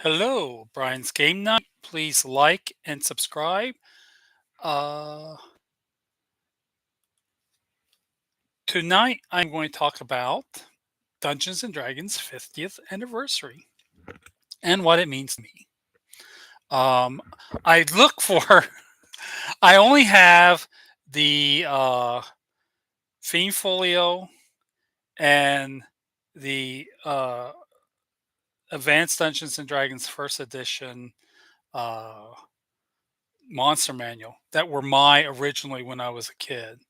Hello, Brian's Game Night. Please like and subscribe. Uh, Tonight, I'm going to talk about Dungeons and Dragons 50th anniversary and what it means to me. Um, I look for, I only have the Fiend Folio and the Advanced Dungeons and Dragons First Edition uh, Monster Manual that were my originally when I was a kid.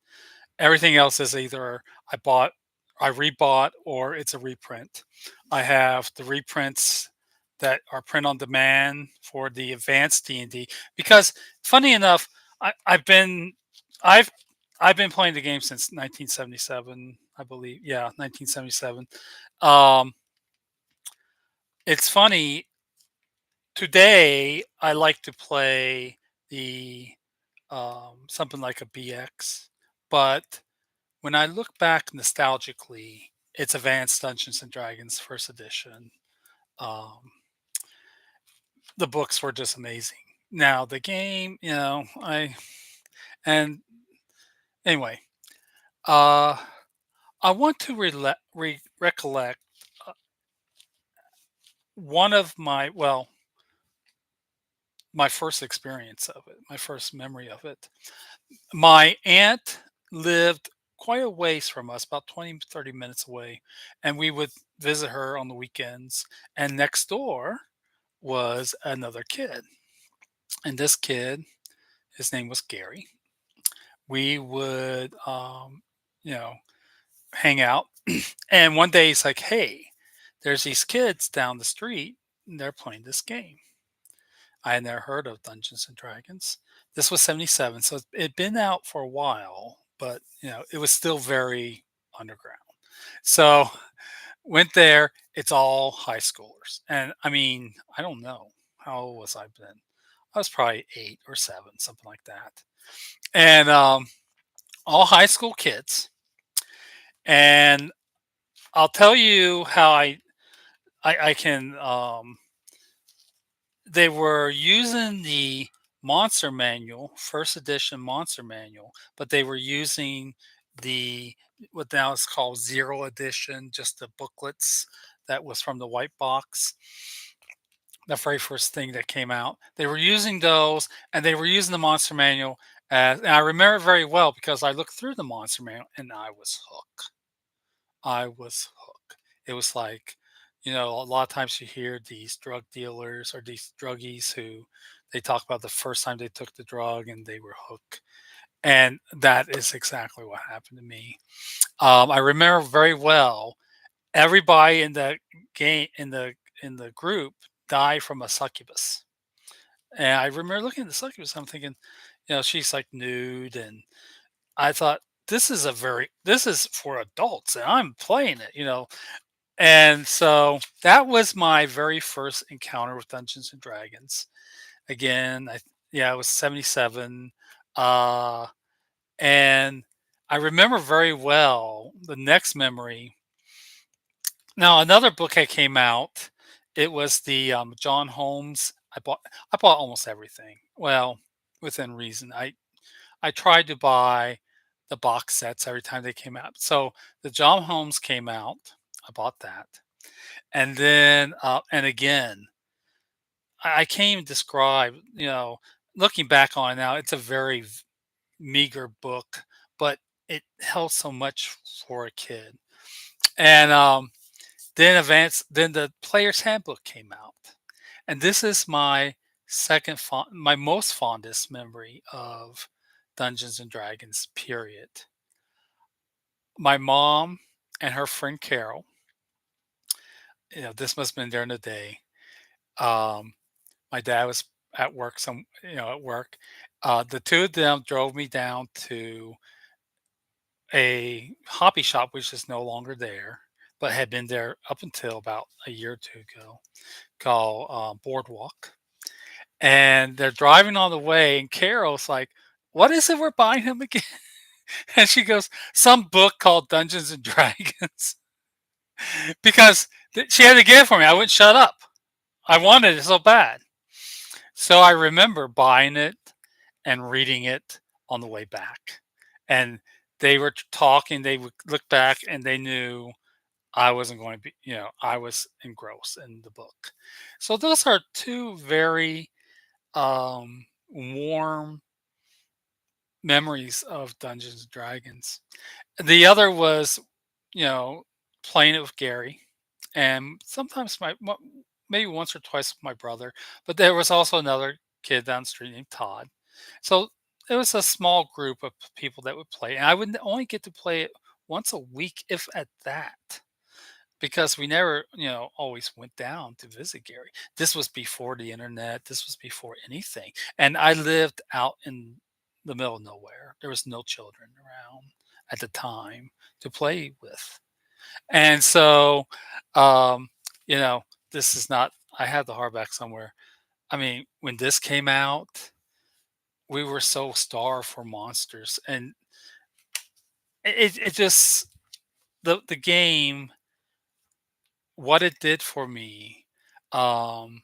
Everything else is either I bought, I rebought, or it's a reprint. I have the reprints that are print on demand for the advanced D&D because, funny enough, I've been I've I've been playing the game since 1977, I believe. Yeah, 1977. Um, it's funny. Today, I like to play the something like a BX, but when I look back nostalgically, it's Advanced Dungeons and Dragons First Edition. Um, the books were just amazing. Now the game, and anyway, uh, I want to recollect uh, one of my first experience of it, my first memory of it. My aunt lived quite a ways from us, about 20, 30 minutes away, and we would visit her on the weekends. And next door was another kid. And this kid, his name was Gary. We would, you know, hang out. And one day he's like, hey, there's these kids down the street, and they're playing this game. I had never heard of Dungeons and Dragons. This was 77, so it'd been out for a while, but it was still very underground. So went there, it's all high schoolers. And I mean, I don't know. How old was I then? I was probably 8 or 7, something like that. And all high school kids. And I'll tell you how I can they were using the Monster Manual, first edition Monster Manual, but they were using the what now is called Zero Edition, just the booklets that was from the white box, the very first thing that came out. They were using those, and they were using the Monster Manual as, and I remember it very well because I looked through the Monster Manual and I was hooked. I was hooked. It was like, a lot of times you hear these drug dealers or these druggies who they talk about the first time they took the drug and they were hooked. And that is exactly what happened to me. I remember very well everybody in the game in the group died from a succubus. And I remember looking at the succubus, I'm thinking, she's like nude, and I thought this is for adults, and I'm playing it. And so that was my very first encounter with Dungeons and Dragons. Again, it was 77. Uh, and I remember very well the next memory. Now, another book that came out, it was the John Holmes. I bought almost everything. Well, within reason. I tried to buy the box sets every time they came out. So the John Holmes came out. I bought that. And then, and again, I can't even describe, looking back on it now, it's a very meager book, but it held so much for a kid. And then the player's handbook came out. And this is my my most fondest memory of Dungeons and Dragons, period. My mom and her friend Carol, this must have been during the day. Um, my dad was at work, at work. The two of them drove me down to a hobby shop, which is no longer there, but had been there up until about a year or two ago, called Boardwalk. And they're driving on the way, and Carol's like, "What is it we're buying him again?" And she goes, "Some book called Dungeons and Dragons," because she had to get it for me. I wouldn't shut up. I wanted it so bad. So I remember buying it and reading it on the way back. And they were talking, they would look back and they knew I wasn't going to be, I was engrossed in the book. So those are two very warm memories of Dungeons and Dragons. The other was, you know, playing it with Gary, and sometimes maybe once or twice with my brother. But there was also another kid down the street named Todd. So it was a small group of people that would play, and I would only get to play it once a week, if at that, because we never, always went down to visit Gary. This was before the internet. This was before anything, and I lived out in the middle of nowhere. There was no children around at the time to play with, and so, um, you know, this is not. I have the hardback somewhere. I mean, when this came out, we were so starved for monsters, and it just the game, what it did for me. Um,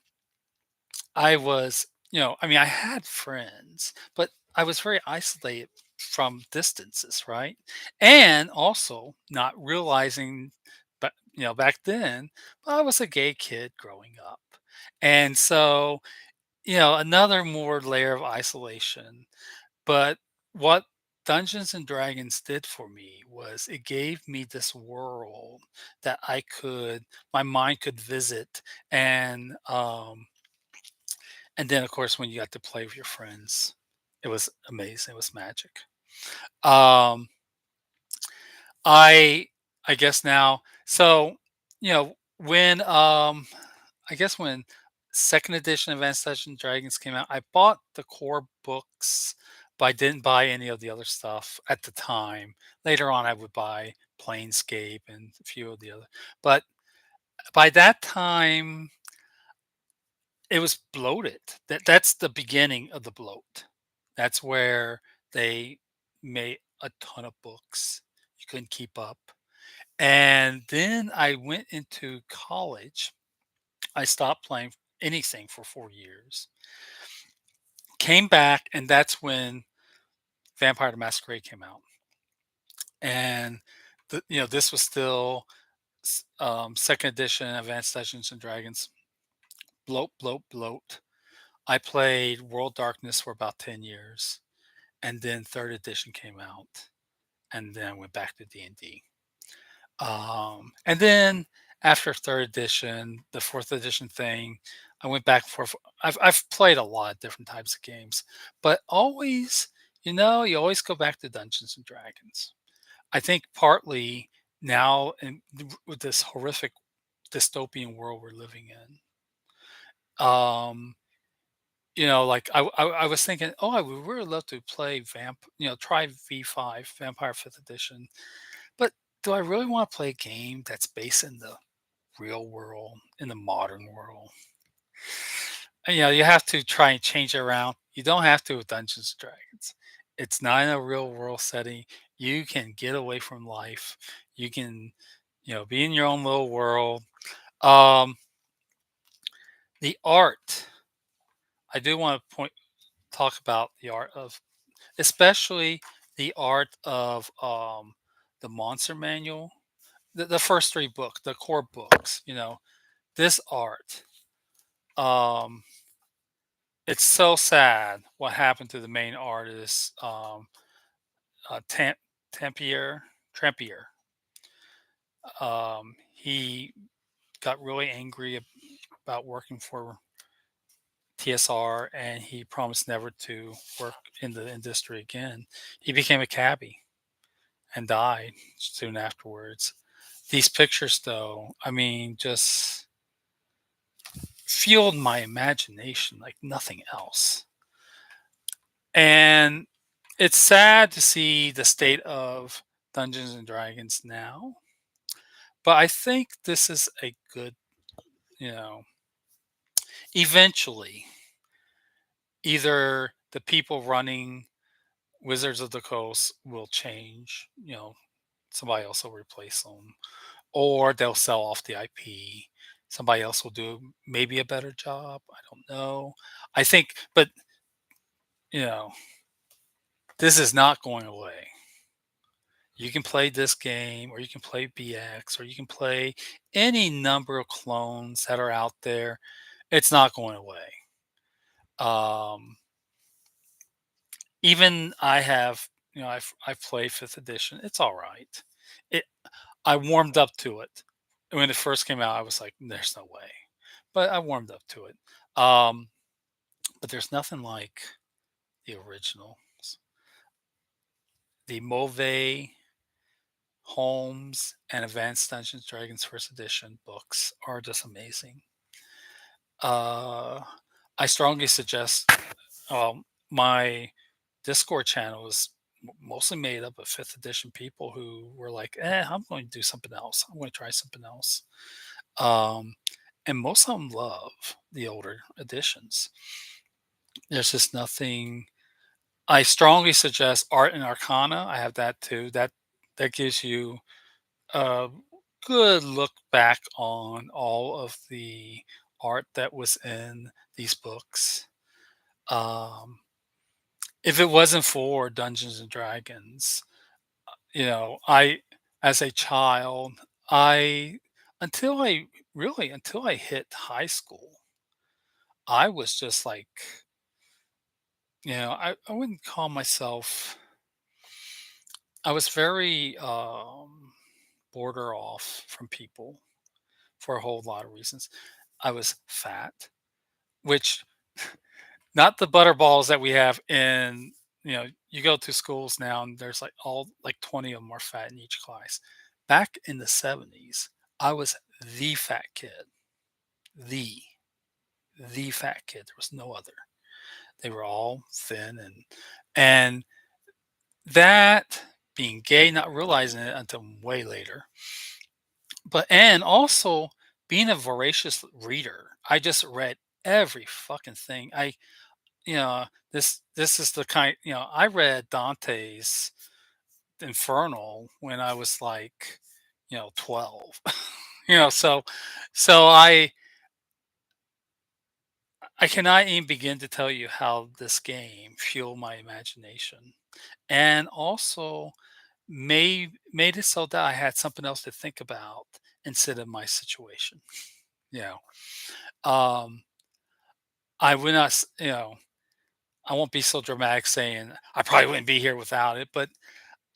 I was, I mean, I had friends, but I was very isolated from distances, right? And also not realizing, but back then, I was a gay kid growing up, and so another more layer of isolation. But what Dungeons and Dragons did for me was it gave me this world that my mind could visit, and then, of course, when you got to play with your friends, it was amazing. It was magic. Um, I I guess now, so I guess when second edition Advanced Dungeons and Dragons came out, I bought the core books, but I didn't buy any of the other stuff at the time. Later on, I would buy Planescape and a few of the other. But by that time, it was bloated. That's the beginning of the bloat. That's where they made a ton of books. You couldn't keep up. And then I went into college. I stopped playing anything for 4 years. Came back, and that's when Vampire the Masquerade came out. And this was still second edition Advanced Dungeons and Dragons. Bloat, bloat, bloat. I played World Darkness for about 10 years, and then third edition came out, and then I went back to D&D. And then after third edition, the fourth edition thing, I went back for. I've played a lot of different types of games, but always, you always go back to Dungeons and Dragons. I think partly now, with this horrific dystopian world we're living in, like I was thinking, oh, I would really love to play try V5 Vampire Fifth Edition, but do I really want to play a game that's based in the real world, in the modern world? And, you have to try and change it around. You don't have to with Dungeons and Dragons. It's not in a real world setting. You can get away from life. You can, be in your own little world. Um, the art. I do want to talk about the art of, especially the art of the Monster Manual, the first three books, the core books. This art. Um, it's so sad what happened to the main artist, Tampier Trampier. He got really angry about working for TSR, and he promised never to work in the industry again. He became a cabbie and died soon afterwards. These pictures, though, I mean, just fueled my imagination like nothing else. And it's sad to see the state of Dungeons and Dragons now, but I think this is a good, you know, eventually, either the people running Wizards of the Coast will change, somebody else will replace them, or they'll sell off the IP. Somebody else will do maybe a better job. I don't know. I think, but you know, this is not going away. You can play this game, or you can play BX, or you can play any number of clones that are out there. It's not going away. Um, Even I have, I've played fifth edition. It's all right. It I warmed up to it when it first came out. I was like, "There's no way," but I warmed up to it. Um, but there's nothing like the originals. The Mauve, Holmes, and Advanced Dungeons Dragons First Edition books are just amazing. Uh, I strongly suggest. My Discord channel is mostly made up of fifth edition people who were like, I'm going to do something else. I'm going to try something else." Um, and most of them love the older editions. There's just nothing. I strongly suggest Art and Arcana. I have that too. That gives you a good look back on all of the art that was in these books. Um, if it wasn't for Dungeons and Dragons, I as a child, I until I until I hit high school, I was just like, I wouldn't call myself. I was very border off from people for a whole lot of reasons. I was fat, which not the butterballs that we have in, you go to schools now and there's like all like 20 of them are fat in each class. Back in the 70s, I was the fat kid. The the fat kid. There was no other. They were all thin, and that being gay, not realizing it until way later. But and also being a voracious reader. I just read every fucking thing. This is the kind, I read Dante's Infernal when I was like, 12. So I cannot even begin to tell you how this game fueled my imagination, and also made it so that I had something else to think about instead of my situation. You um, I would not, I won't be so dramatic saying I probably wouldn't be here without it, but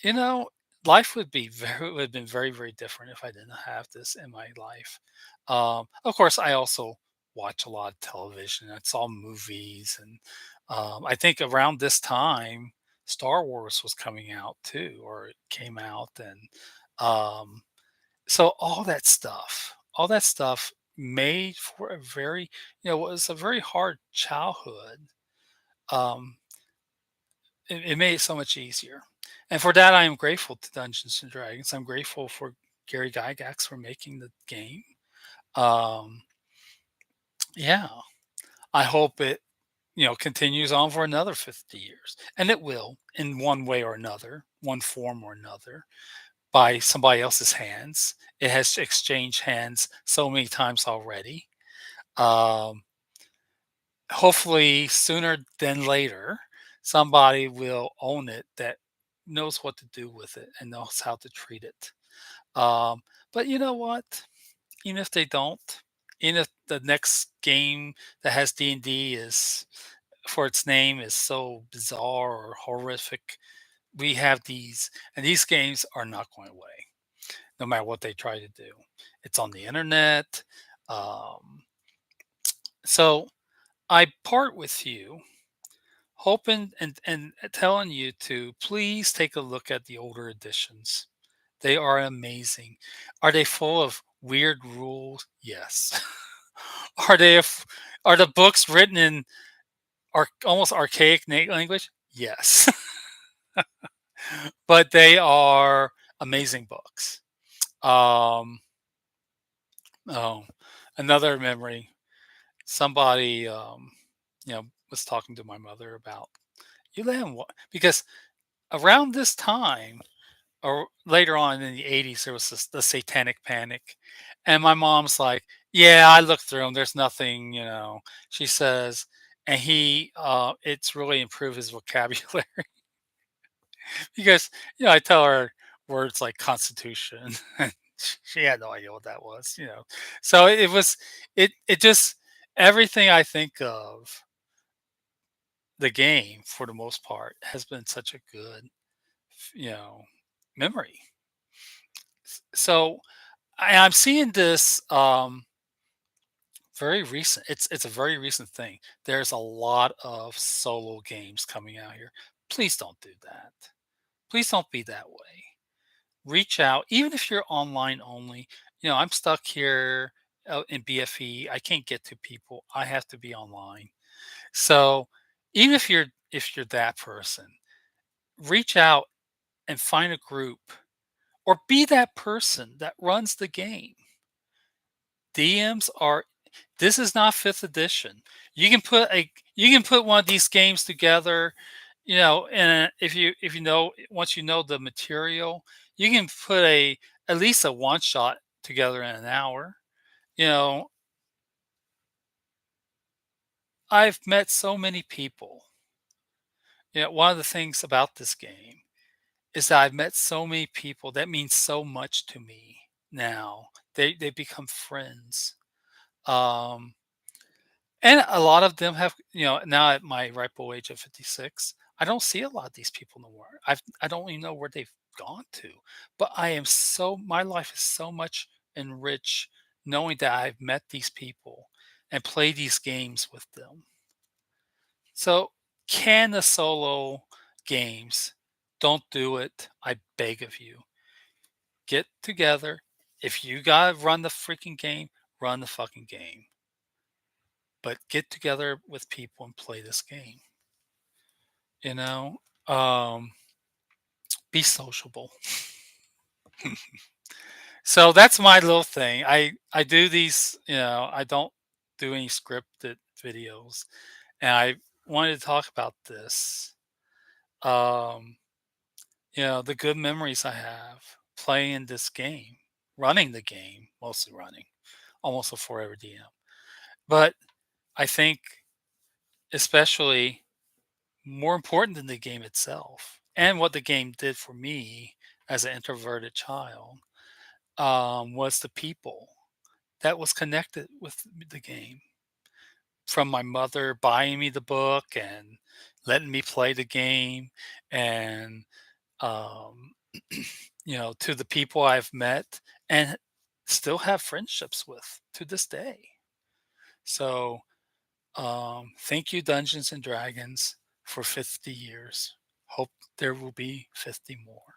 you know, life would have been very, very different if I didn't have this in my life. Of course, I also watch a lot of television. I saw movies, and I think around this time, Star Wars was coming out too, or it came out, and um, so all that stuff made for a very, was a very hard childhood. Um, it made it so much easier. And for that, I am grateful to Dungeons and Dragons. I'm grateful for Gary Gygax for making the game. Um, yeah, I hope it, continues on for another 50 years. And it will in one way or another, one form or another, by somebody else's hands. It has exchanged hands so many times already. Um, Hopefully sooner than later, somebody will own it that knows what to do with it and knows how to treat it. But you know what? Even if they don't, even if the next game that has D&D is for its name is so bizarre or horrific, we have these, and these games are not going away, no matter what they try to do. It's on the internet. Um, so I part with you hoping and telling you to please take a look at the older editions. They are amazing. Are they full of weird rules? Yes. Are they are the books written in almost archaic language? Yes. But they are amazing books. Um oh, another memory. Somebody was talking to my mother about you let him because around this time or later on in the 80s there was the satanic panic, and my mom's like, Yeah, I looked through them. There's nothing, she says, and it's really improved his vocabulary because, I tell her words like constitution, and she had no idea what that was. So it just, everything I think of the game for the most part has been such a good, you know, memory. So I'm seeing this, very recent. It's a very recent thing. There's a lot of solo games coming out here. Please don't do that. Please don't be that way. Reach out, even if you're online only. I'm stuck here in BFE. I can't get to people. I have to be online. So even if you're that person, reach out and find a group or be that person that runs the game. DMs are This is not 5th edition. You can put one of these games together, and if you know once you know the material, you can put a at least a one shot together in an hour. You know, I've met so many people. One of the things about this game is that I've met so many people that mean so much to me now. They become friends. Um, And a lot of them have, now at my ripe old age of 56, I don't see a lot of these people no more. I don't even know where they've gone to. But my life is so much enriched knowing that I've met these people and played these games with them. So can the solo games, don't do it. I beg of you. Get together. If you gotta run the freaking game, run the fucking game. But get together with people and play this game. You know, um, be sociable. So that's my little thing. I do these. I don't do any scripted videos, and I wanted to talk about this. Um, the good memories I have playing this game, running the game, mostly running, almost a forever DM. But I think, especially more important than the game itself and what the game did for me as an introverted child, was the people that was connected with the game. From my mother buying me the book and letting me play the game, and um, to the people I've met and still have friendships with to this day. So, thank you, Dungeons and Dragons, for 50 years. Hope there will be 50 more.